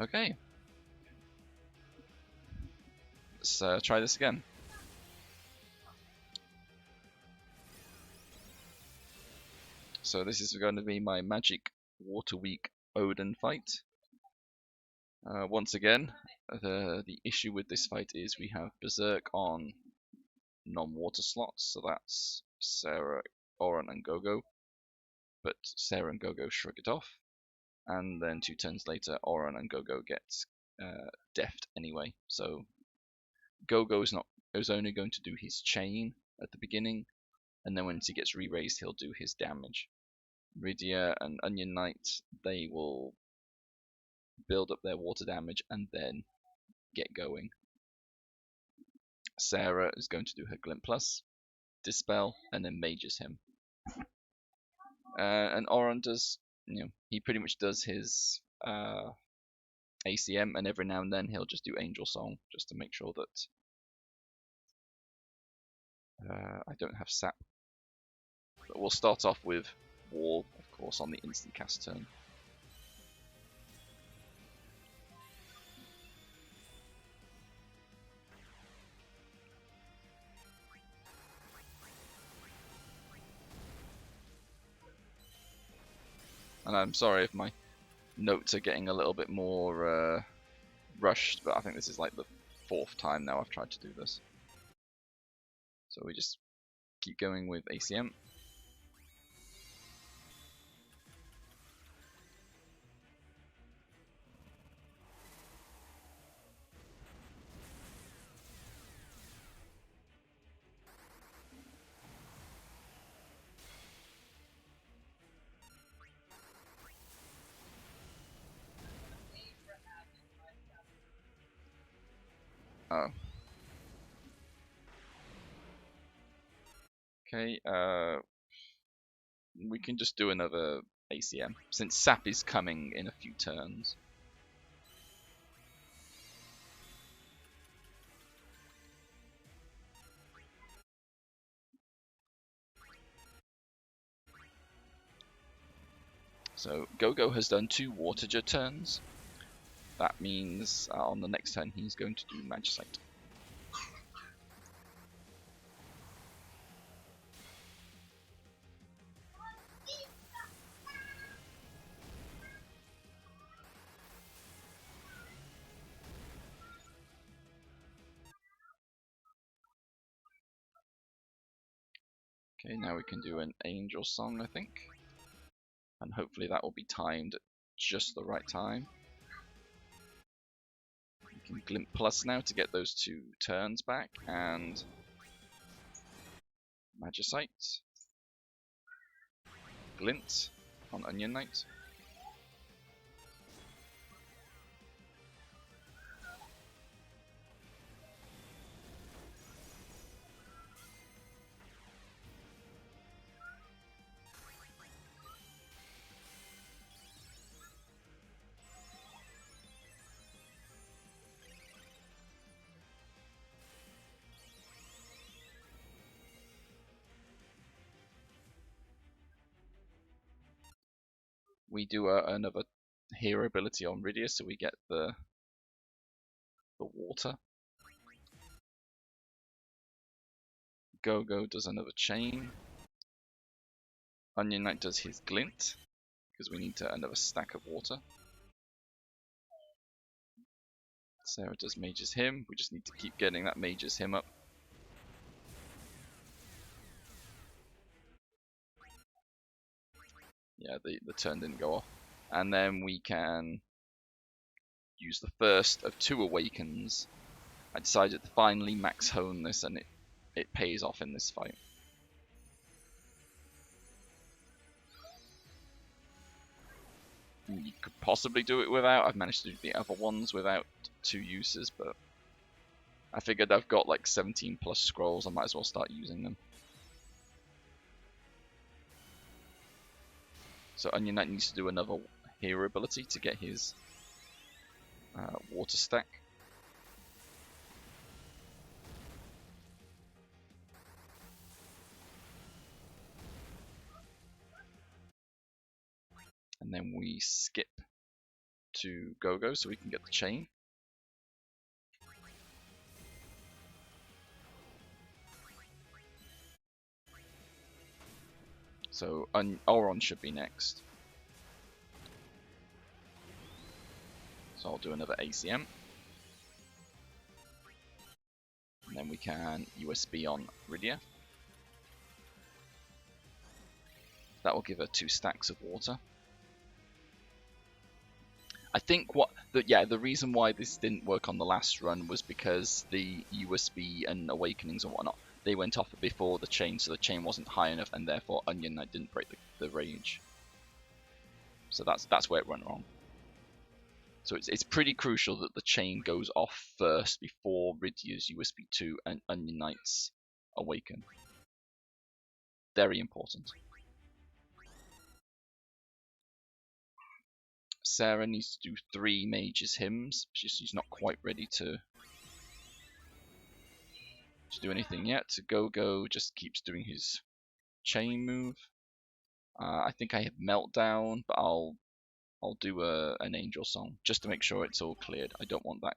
Okay. Let's try this again. So this is going to be my Magic Water Week Odin fight. Once again, the issue with this fight is we have Berserk on non-water slots, so that's Sarah, Oren, and Gogo. But Sarah and Gogo shrug it off, and then 2 turns later, Oren and Gogo get deft anyway. So Gogo is only going to do his chain at the beginning, and then once he gets re-raised, he'll do his damage. Rydia and Onion Knight, they will build up their water damage and then get going. Sarah is going to do her Glint Plus, Dispel, and then mages him. And Oren does, he pretty much does his ACM, and every now and then he'll just do Angel Song just to make sure that I don't have sap. But we'll start off with Wall, of course, on the instant cast turn. And I'm sorry if my notes are getting a little bit more rushed, but I think this is like the 4th time now I've tried to do this. So we just keep going with ACM. Oh. Okay, we can just do another ACM, since sap is coming in a few turns. So Gogo has done 2 Waterger turns. That means on the next turn he's going to do Magicite. Okay, now we can do an Angel Song, I think. And hopefully that will be timed at just the right time. We can Glint Plus now to get those 2 turns back, and Magicite. Glint on Onion Knight. We do another hero ability on Rydia, so we get the water. Gogo does another chain. Onion Knight does his glint, because we need another stack of water. Sarah does mages him. We just need to keep getting that mages him up. Yeah, the turn didn't go off. And then we can use the first of 2 awakens. I decided to finally max hone this, and it pays off in this fight. You could possibly do it without. I've managed to do the other ones without 2 uses, but I figured I've got like 17 plus scrolls, I might as well start using them. So Onion Knight needs to do another hero ability to get his water stack. And then we skip to Go-Go so we can get the chain. So Auron should be next. So I'll do another ACM. And then we can USB on Rydia. That will give her 2 stacks of water. I think the reason why this didn't work on the last run was because the USB and Awakenings and whatnot, they went off before the chain, so the chain wasn't high enough, and therefore Onion Knight didn't break the rage. So that's where it went wrong. So it's pretty crucial that the chain goes off first before Rydia's USB 2 and Onion Knight's Awaken. Very important. Sarah needs to do 3 Mage's Hymns. She's not quite ready to do anything yet. Go-Go just keeps doing his chain move. I think I have Meltdown, but I'll do an Angel Song just to make sure it's all cleared. I don't want that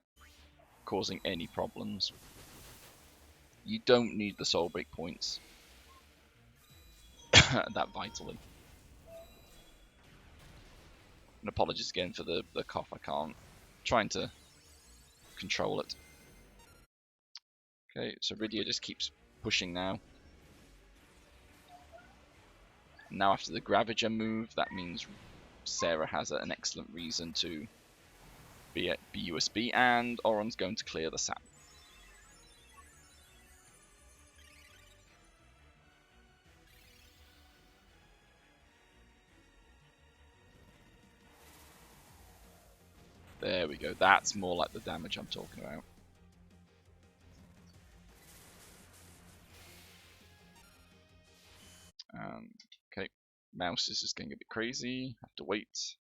causing any problems. You don't need the Soul Break points that vitally. And apologies again for the cough. I can't. I'm trying to control it. Okay, so Rydia just keeps pushing now. Now after the Gravager move, that means Sarah has an excellent reason to be USB, and Auron's going to clear the sap. There we go. That's more like the damage I'm talking about. Okay, mouse is just getting a bit crazy. Have to wait.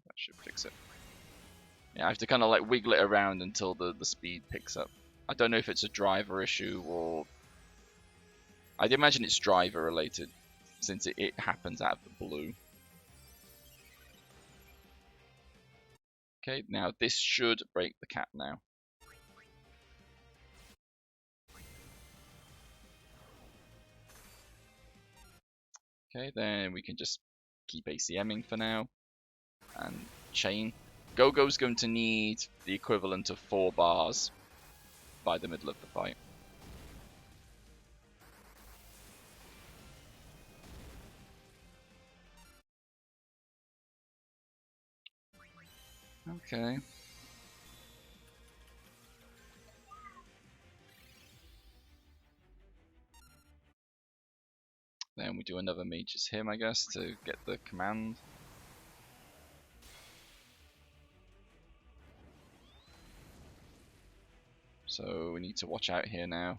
That should fix it. Yeah, I have to kind of like wiggle it around until the speed picks up. I don't know if it's a driver issue or... I'd imagine it's driver related, since it happens out of the blue. Okay, now this should break the cap now. Okay, then we can just keep ACMing for now. And chain. Go-Go's going to need the equivalent of 4 bars by the middle of the fight. Okay. Then we do another Mage's Hymn, I guess, to get the command. So we need to watch out here now.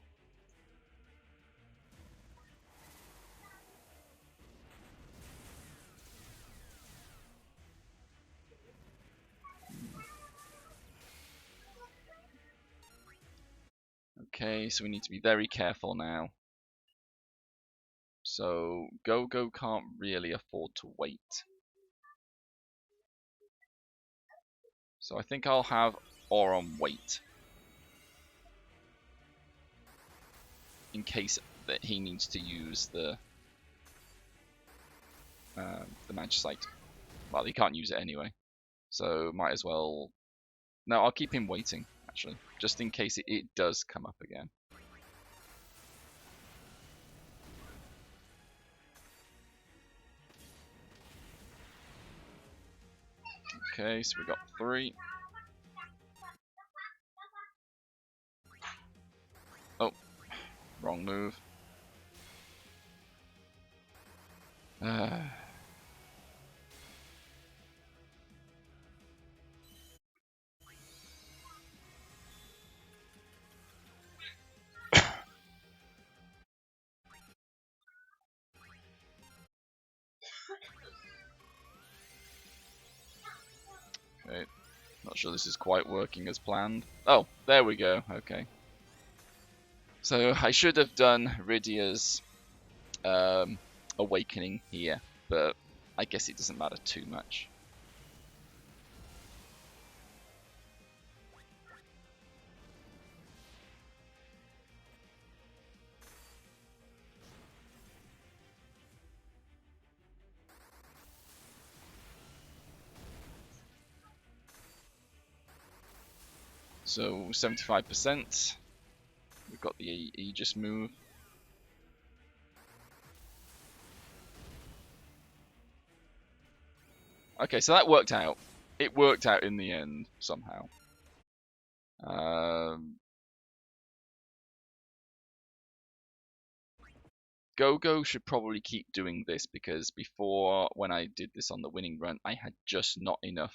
Okay, so we need to be very careful now. So Go-Go can't really afford to wait. So I think I'll have Auron wait. In case that he needs to use the Magicite. Well, he can't use it anyway. So might as well... No, I'll keep him waiting, actually. Just in case it does come up again. Okay, so we got 3. Oh, wrong move. Okay, not sure this is quite working as planned. Oh, there we go, okay. So I should have done Rydia's Awakening here, but I guess it doesn't matter too much. So 75%. We've got the Aegis move. Okay, so that worked out. It worked out in the end, somehow. Go-Go should probably keep doing this, because before, when I did this on the winning run, I had just not enough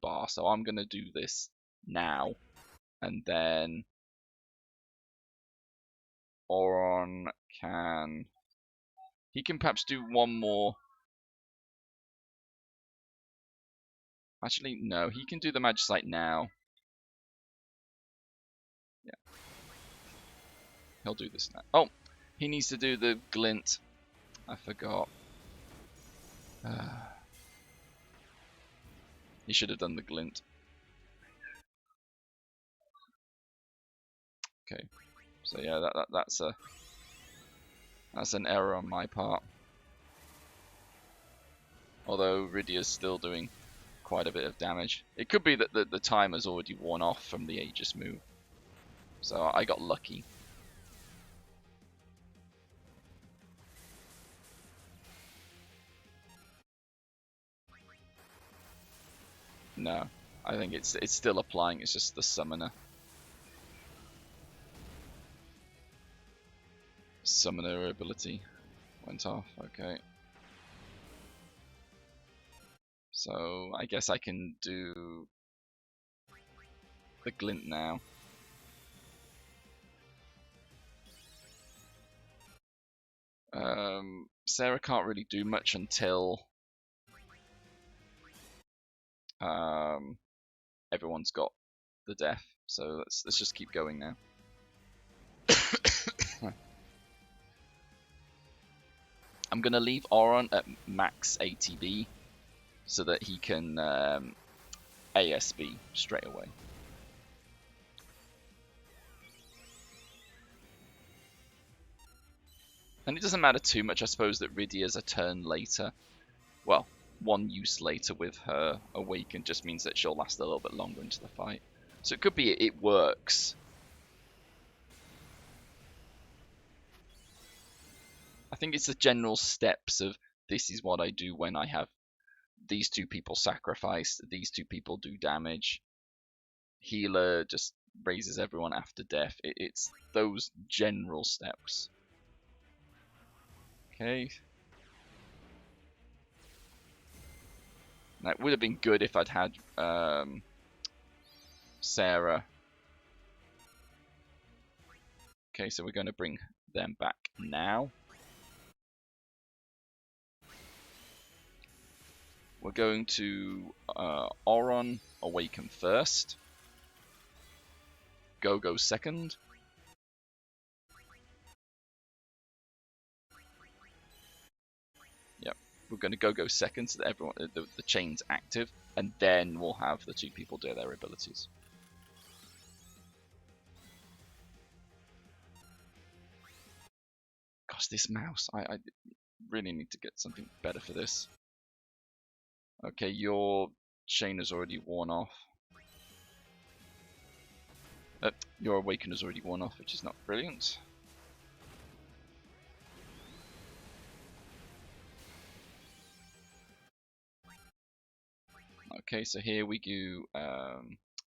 bar. So I'm going to do this now. And then Oron can... He can perhaps do one more. Actually, no. He can do the Magicite now. Yeah. He'll do this now. Oh! He needs to do the Glint. I forgot. He should have done the Glint. Okay. So yeah, that's an error on my part. Although Rydia's still doing quite a bit of damage. It could be that the timer's already worn off from the Aegis move. So I got lucky. No, I think it's still applying. It's just the summoner. Summoner ability went off. Okay. So I guess I can do the Glint now. Sarah can't really do much until everyone's got the death. So let's just keep going now. I'm gonna leave Oron at max ATB so that he can ASB straight away. And it doesn't matter too much, I suppose, that Rydia's a turn later. Well, one use later with her Awaken just means that she'll last a little bit longer into the fight. So it could be it works. I think it's the general steps of this is what I do when I have these two people sacrificed, these two people do damage. Healer just raises everyone after death. It's those general steps. Okay. Now, it would have been good if I'd had Sarah. Okay, so we're going to bring them back now. We're going to Oron Awaken first. Go second. Yep, we're going to go second so that everyone the chain's active, and then we'll have the two people do their abilities. Gosh, this mouse! I really need to get something better for this. Okay, your chain has already worn off. Your Awaken has already worn off, which is not brilliant. Okay, so here we do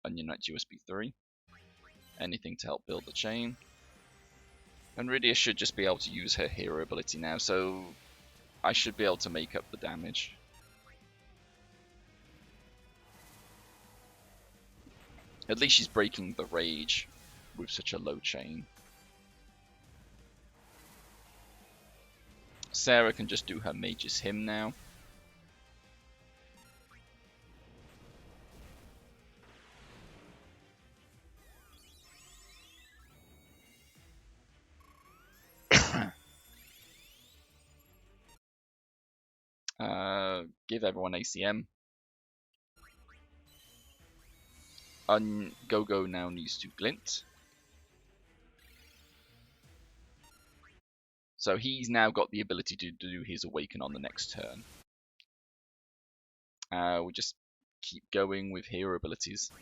Onion Knight USB 3. Anything to help build the chain. And Rydia should just be able to use her hero ability now, so I should be able to make up the damage. At least she's breaking the rage with such a low chain. Sarah can just do her Mage's Hymn now. Give everyone ACM. Go now needs to Glint. So he's now got the ability to do his Awaken on the next turn. We just keep going with hero abilities.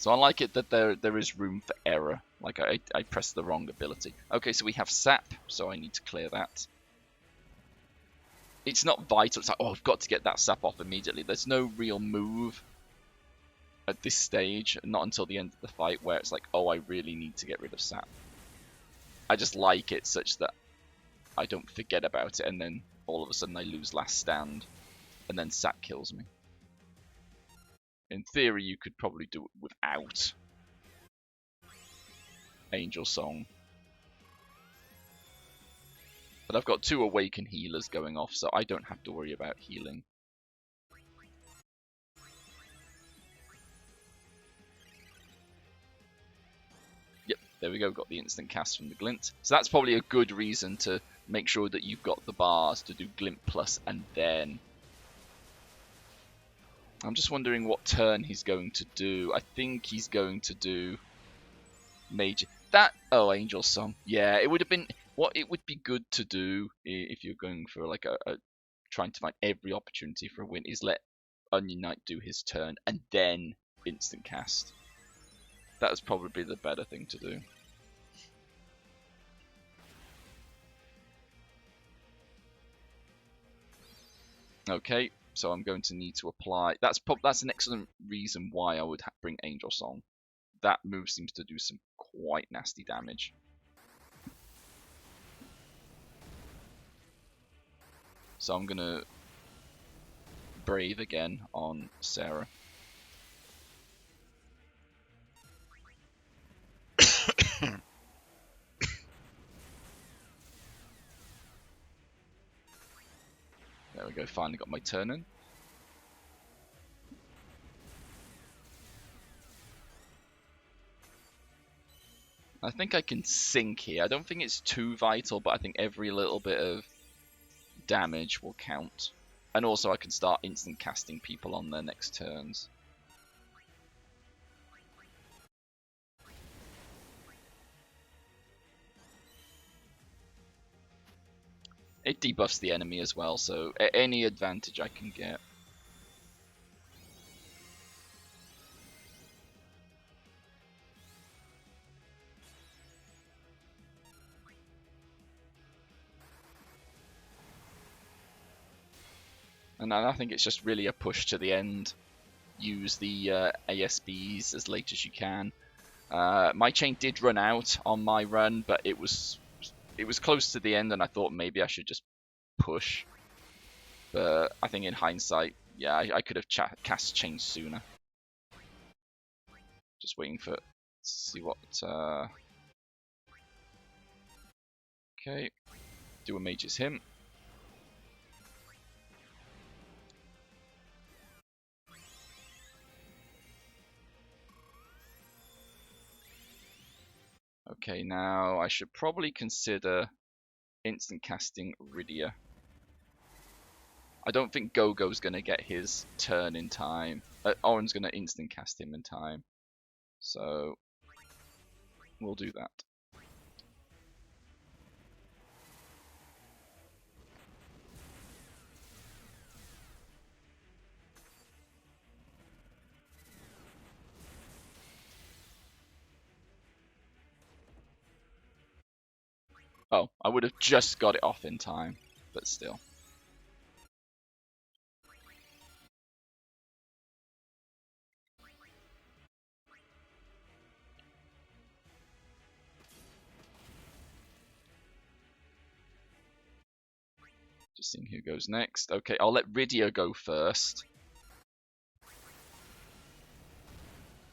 So I like it that there is room for error. Like I pressed the wrong ability. Okay, so we have sap, so I need to clear that. It's not vital. It's like, oh, I've got to get that sap off immediately. There's no real move at this stage, not until the end of the fight, where it's like, oh, I really need to get rid of sap. I just like it such that I don't forget about it, and then all of a sudden I lose last stand, and then sap kills me. In theory, you could probably do it without Angel Song. But I've got 2 Awaken healers going off, so I don't have to worry about healing. Yep, there we go, got the instant cast from the Glint. So that's probably a good reason to make sure that you've got the bars to do Glint Plus and then... I'm just wondering what turn he's going to do. I think he's going to do... Major... That... Oh, Angel Song. Yeah, it would have been... What it would be good to do if you're going for like a trying to find every opportunity for a win is let Onion Knight do his turn and then instant cast. That was probably the better thing to do. Okay, so I'm going to need to apply. That's an excellent reason why I would bring Angel Song. That move seems to do some quite nasty damage. So I'm going to Brave again on Sarah. There we go, finally got my turn in. I think I can sink here. I don't think it's too vital, but I think every little bit of damage will count. And also I can start instant casting people on their next turns. It debuffs the enemy as well, so any advantage I can get. And I think it's just really a push to the end. Use the ASBs as late as you can. My chain did run out on my run, but it was close to the end, and I thought maybe I should just push. But I think in hindsight, yeah, I could have cast chain sooner. Just waiting for see what. Okay, do a mage's hymn. Okay, now I should probably consider instant casting Rydia. I don't think Gogo's going to get his turn in time. Oren's going to instant cast him in time. So, we'll do that. Oh, I would have just got it off in time, but still. Just seeing who goes next. Okay, I'll let Rydia go first.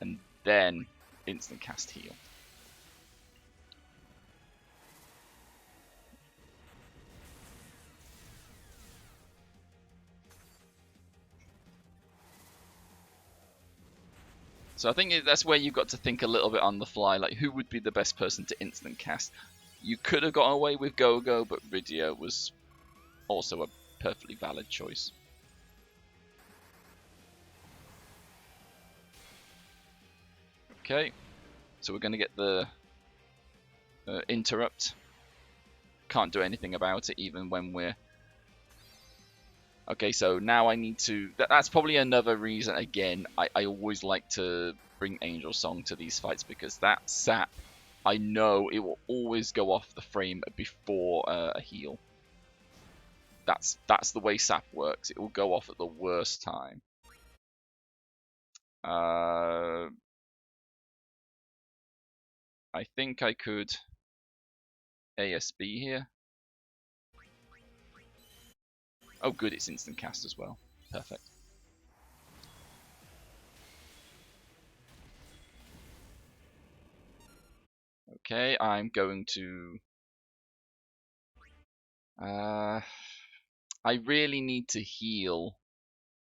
And then instant cast heal. So I think that's where you've got to think a little bit on the fly, like who would be the best person to instant cast. You could have got away with Gogo, but Rydia was also a perfectly valid choice. Okay, so we're going to get the interrupt. Can't do anything about it even when we're Okay, so now I need to... That's probably another reason, again, I always like to bring Angel Song to these fights, because that sap, I know it will always go off the frame before a heal. That's the way sap works. It will go off at the worst time. I think I could ASB here. Oh good, it's instant cast as well. Perfect. Okay, I'm going to... I really need to heal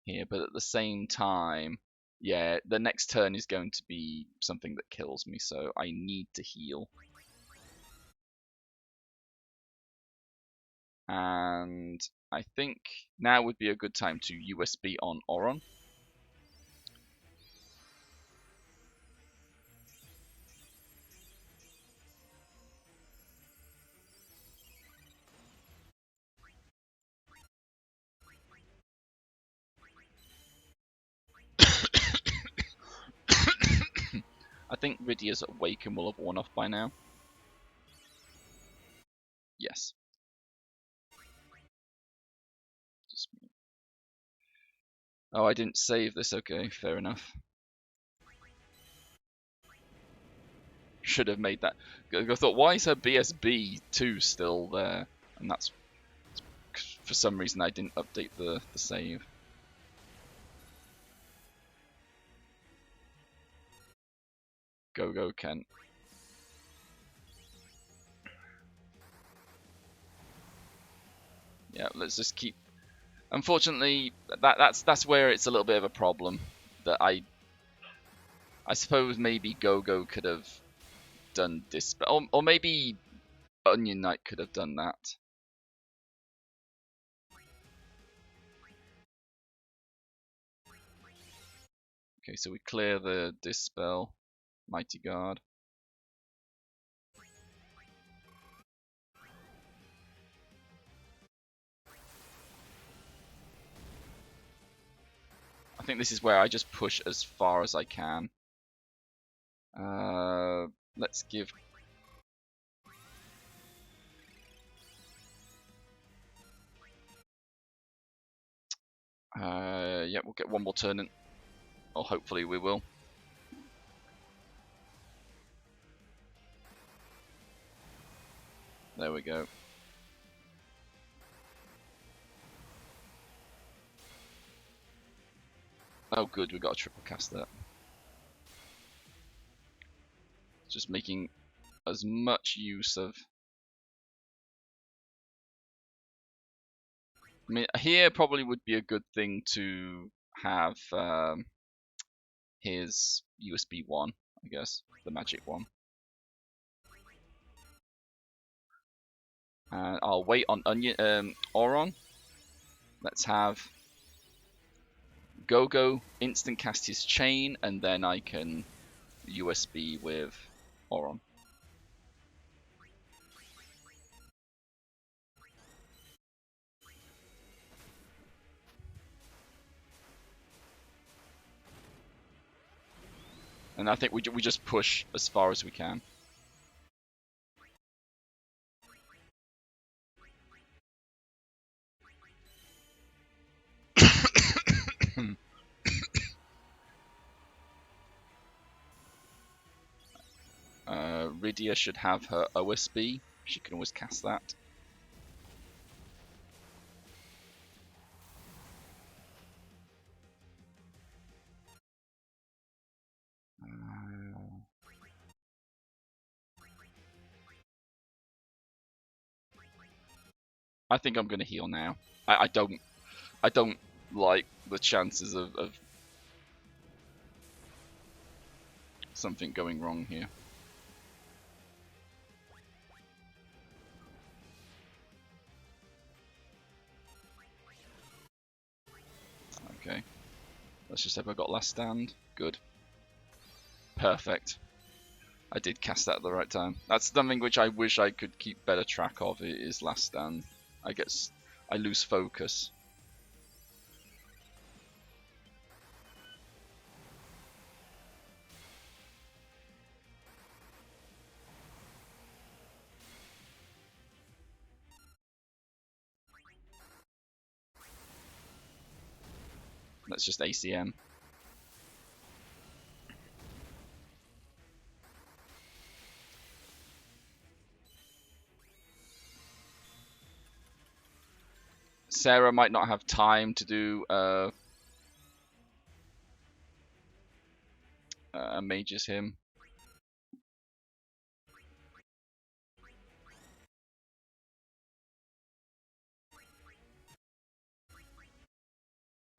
here, but at the same time, yeah, the next turn is going to be something that kills me, so I need to heal. And I think now would be a good time to USB on Oron. I think Rydia's Awaken will have worn off by now. Yes. Oh, I didn't save this. Okay, fair enough. Should have made that. I thought, why is her BSB 2 still there? And that's... For some reason I didn't update the save. Go, Kent. Yeah, let's just keep... Unfortunately, that's where it's a little bit of a problem. That I suppose maybe Go could have done this, or maybe Onion Knight could have done that. Okay, so we clear the Dispel, Mighty Guard. I think this is where I just push as far as I can. Let's give... yeah, we'll get one more turn in. Or hopefully we will. There we go. Oh good, we got a triple cast there. Just making as much use of... I mean, here probably would be a good thing to have his USB 1, I guess, the magic one. And I'll wait on Oron. Let's have Go instant cast his chain, and then I can USB with Oron. And I think we just push as far as we can. Rydia should have her OSB. She can always cast that. I think I'm going to heal now. I don't like the chances of something going wrong here. Okay. Let's just hope I got last stand. Good. Perfect. I did cast that at the right time. That's something which I wish I could keep better track of, is last stand. I lose focus. Let's just ACM. Sarah might not have time to do a Mage's Hymn.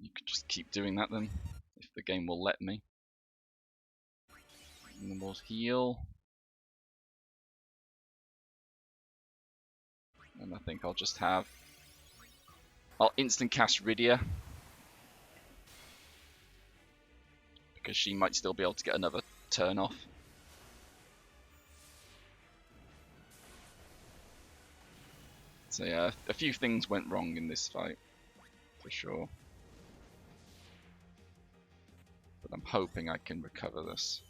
You could just keep doing that then, if the game will let me. And then we'll heal. And I think I'll just have... I'll instant cast Rydia. Because she might still be able to get another turn off. So yeah, a few things went wrong in this fight, for sure. But I'm hoping I can recover this.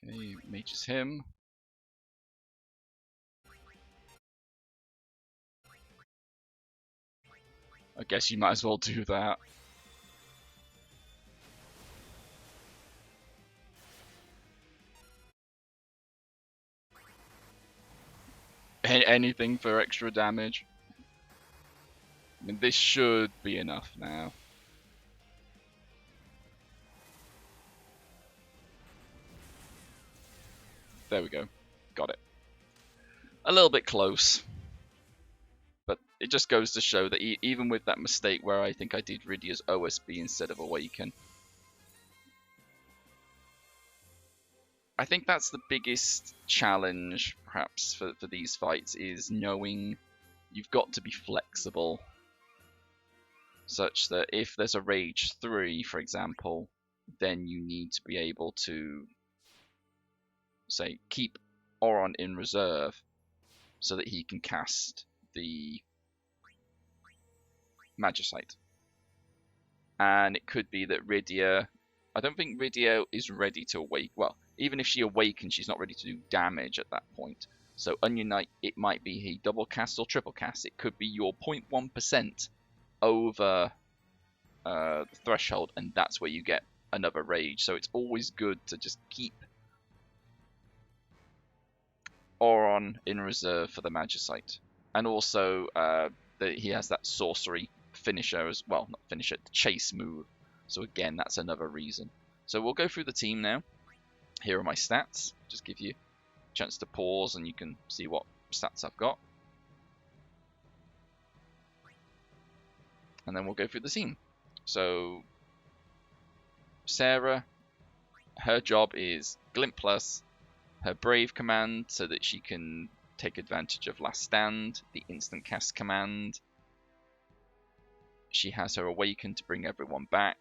Okay, Mage's Hymn. I guess you might as well do that. Anything for extra damage. I mean, this should be enough now. There we go. Got it. A little bit close. But it just goes to show that even with that mistake where I think I did Rydia's OSB instead of Awaken, I think that's the biggest challenge, perhaps, for these fights, is knowing you've got to be flexible. Such that if there's a Rage 3, for example, then you need to be able to, say, keep Oron in reserve so that he can cast the Magicite. And it could be that Rydia... I don't think Rydia is ready to awake. Well, even if she awakens, she's not ready to do damage at that point. So Onion Knight, it might be he double cast or triple cast. It could be your 0.1% over the threshold, and that's where you get another Rage. So it's always good to just keep Oron in reserve for the Magicite. And also, he has that sorcery finisher as well. Not finisher, the chase move. So again, that's another reason. So we'll go through the team now. Here are my stats. Just give you a chance to pause and you can see what stats I've got. And then we'll go through the team. So Sarah, her job is Glint Plus, her Brave command so that she can take advantage of Last Stand, the instant cast command. She has her Awaken to bring everyone back.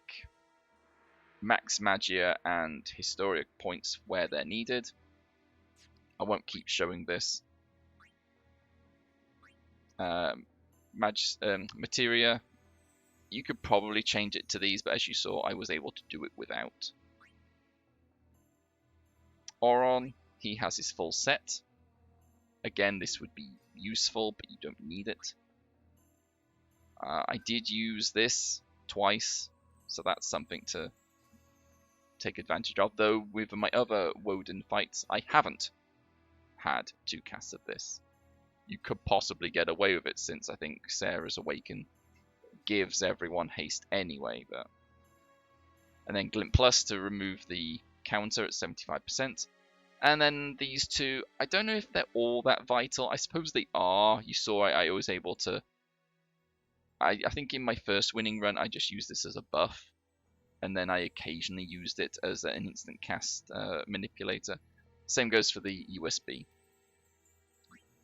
Max Magia and Historic points where they're needed. I won't keep showing this. Materia, you could probably change it to these, but as you saw, I was able to do it without. Oron, he has his full set. Again, this would be useful, but you don't need it. I did use this twice, so that's something to take advantage of. Though with my other Woden fights, I haven't had 2 casts of this. You could possibly get away with it, since I think Sarah's Awaken gives everyone haste anyway. But and then Glint Plus to remove the counter at 75%. And then these two, I don't know if they're all that vital. I suppose they are. You saw I was able to... I think in my first winning run, I just used this as a buff. And then I occasionally used it as an instant cast manipulator. Same goes for the USB.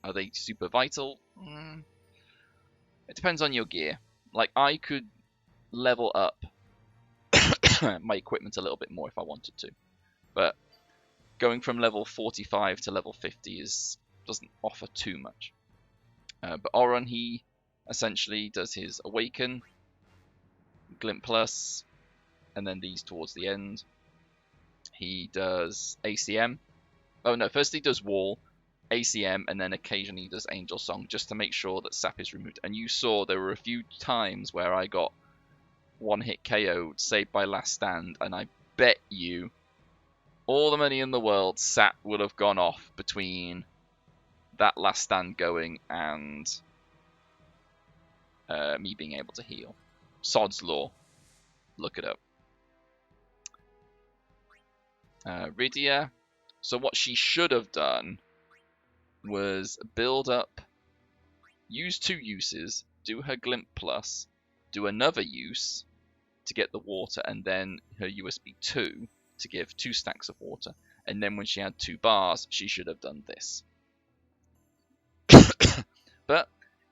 Are they super vital? It depends on your gear. Like, I could level up my equipment a little bit more if I wanted to. But going from level 45 to level 50 doesn't offer too much. But Oron, he essentially does his Awaken, Glint Plus, and then these towards the end. He does ACM. Oh no, first he does Wall, ACM, and then occasionally he does Angel Song, just to make sure that sap is removed. And you saw there were a few times where I got one hit KO'd, saved by Last Stand, and I bet you all the money in the world sap would have gone off between that Last Stand going and me being able to heal. Sod's Law. Look it up. Rydia. So what she should have done was build up, use 2 uses, do her Glint Plus, do another use to get the water, and then her USB 2 to give 2 stacks of water. And then when she had 2 bars, she should have done this. But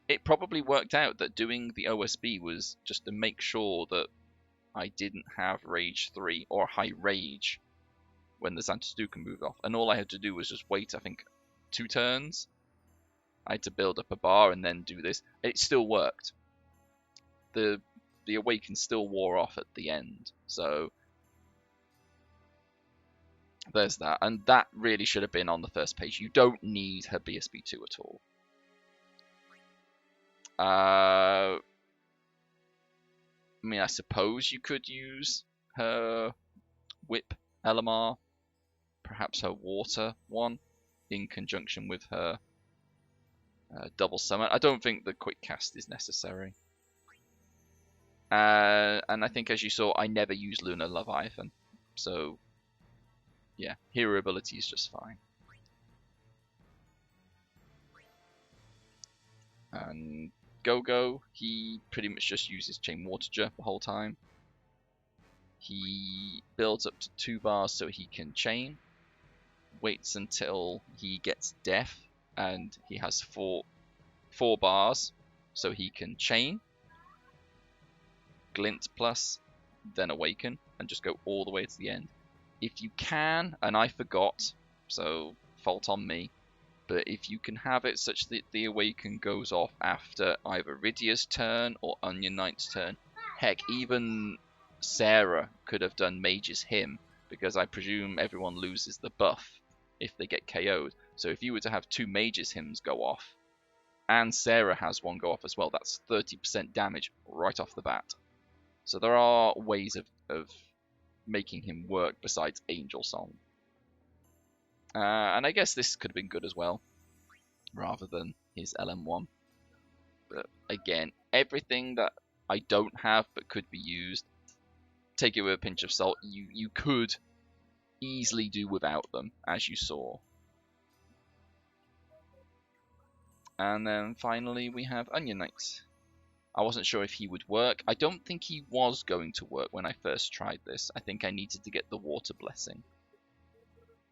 it probably worked out that doing the OSB was just to make sure that I didn't have Rage 3 or High Rage when the Santastuca moved off. And all I had to do was just wait, I think, 2 turns. I had to build up a bar and then do this. It still worked. The Awaken still wore off at the end. So there's that. And that really should have been on the first page. You don't need her BSB2 at all. I mean, I suppose you could use her Whip LMR, perhaps her Water one, in conjunction with her Double Summon. I don't think the Quick Cast is necessary. And I think, as you saw, I never use Lunar Leviathan. So, yeah, hero ability is just fine. And Go-Go, he pretty much just uses Chain Waterger the whole time. He builds up to 2 bars so he can chain. Waits until he gets death, and he has 4 bars so he can chain. Glint Plus, then Awaken, and just go all the way to the end. If you can, and I forgot, so fault on me, but if you can have it such that the Awaken goes off after either Rydia's turn or Onion Knight's turn, heck, even Sarah could have done Mage's Hymn, because I presume everyone loses the buff if they get KO'd. So if you were to have 2 Mage's Hymns go off, and Sarah has one go off as well, that's 30% damage right off the bat. So there are ways of making him work besides Angel Song. And I guess this could have been good as well, rather than his LM1. But again, everything that I don't have but could be used, take it with a pinch of salt. You could easily do without them, as you saw. And then finally we have Onion Knight. I wasn't sure if he would work. I don't think he was going to work when I first tried this. I think I needed to get the Water Blessing.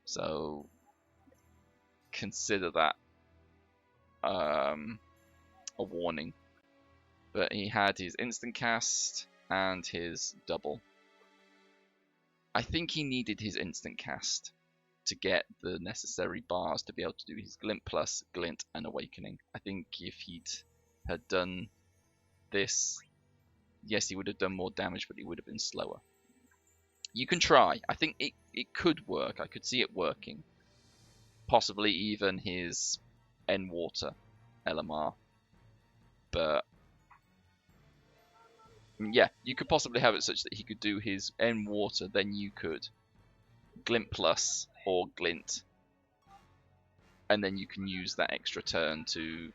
So consider that a warning. But he had his instant cast and his double. I think he needed his instant cast to get the necessary bars to be able to do his Glint Plus, Glint, and Awakening. I think if he'd had done this, yes, he would have done more damage, but he would have been slower. You can try. I think it could work. I could see it working. Possibly even his N-Water LMR. But yeah, you could possibly have it such that he could do his N-Water, then you could Glint Plus or Glint, and then you can use that extra turn to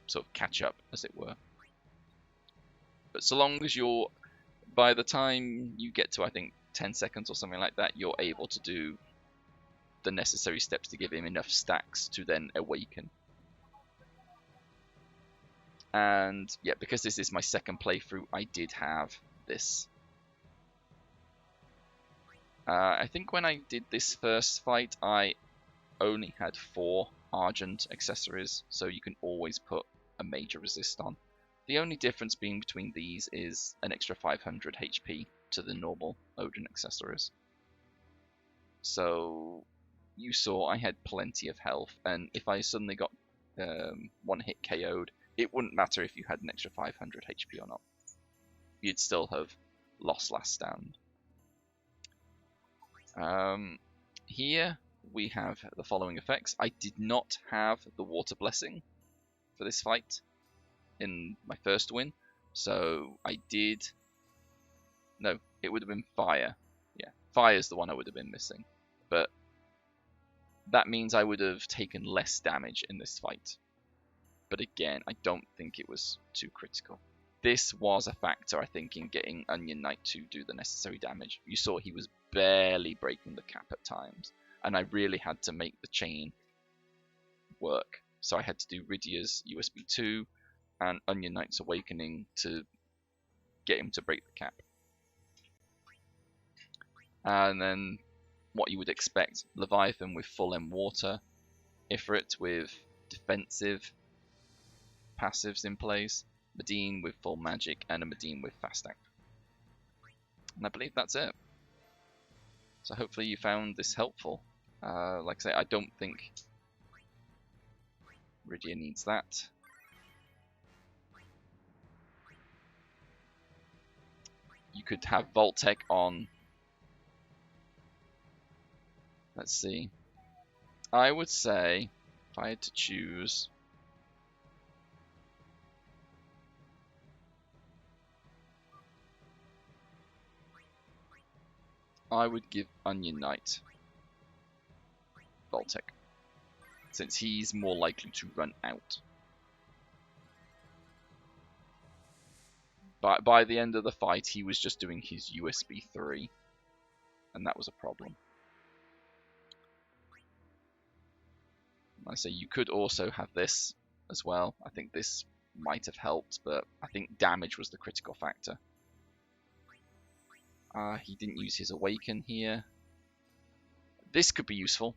sort of catch up, as it were. But so long as you're, by the time you get to, I think, 10 seconds or something like that, you're able to do the necessary steps to give him enough stacks to then Awaken. And yeah, because this is my second playthrough, I did have this. I think when I did this first fight, I only had 4 Argent accessories, so you can always put a major resist on. The only difference being between these is an extra 500 HP to the normal Odin accessories. So you saw I had plenty of health, and if I suddenly got one hit KO'd, it wouldn't matter if you had an extra 500 HP or not. You'd still have lost last stand. Here we have the following effects. I did not have the water blessing for this fight in my first win, so I did. No, it would have been fire. Yeah, fire is the one I would have been missing, but that means I would have taken less damage in this fight. But again, I don't think it was too critical. This was a factor, I think, in getting Onion Knight to do the necessary damage. You saw he was barely breaking the cap at times, and I really had to make the chain work. So I had to do Rydia's USB 2 and Onion Knight's Awakening to get him to break the cap. And then what you would expect, Leviathan with full M water, Ifrit with defensive passives in place, Medine with full magic, and a Medine with fast act. And I believe that's it. So hopefully you found this helpful. Like I say, I don't think Rydia needs that. You could have Vault-Tec on. Let's see. I would say, if I had to choose, I would give Onion Knight Vault-Tec, since he's more likely to run out. But by the end of the fight, he was just doing his USB 3, and that was a problem. I say you could also have this as well. I think this might have helped, but I think damage was the critical factor. He didn't use his Awaken here. This could be useful.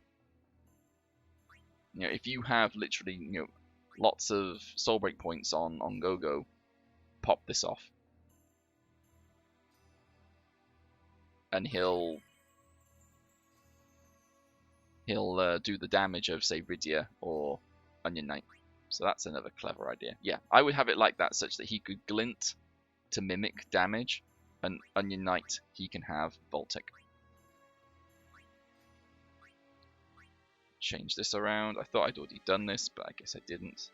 You know, if you have literally, you know, lots of soul break points on Go-Go, pop this off, and he'll do the damage of, say, Rydia or Onion Knight. So that's another clever idea. Yeah, I would have it like that, such that he could glint to mimic damage, and Onion Knight, he can have Vault-Tec. Change this around. I thought I'd already done this, but I guess I didn't.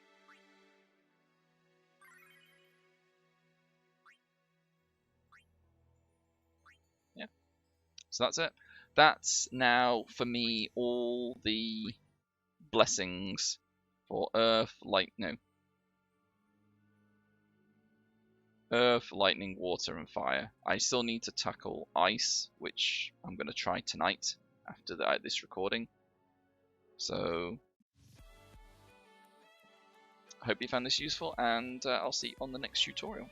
Yeah, so that's it. That's now, for me, all the blessings for Earth, Earth, Lightning, Water, and Fire. I still need to tackle Ice, which I'm going to try tonight after this recording. So, I hope you found this useful, and I'll see you on the next tutorial.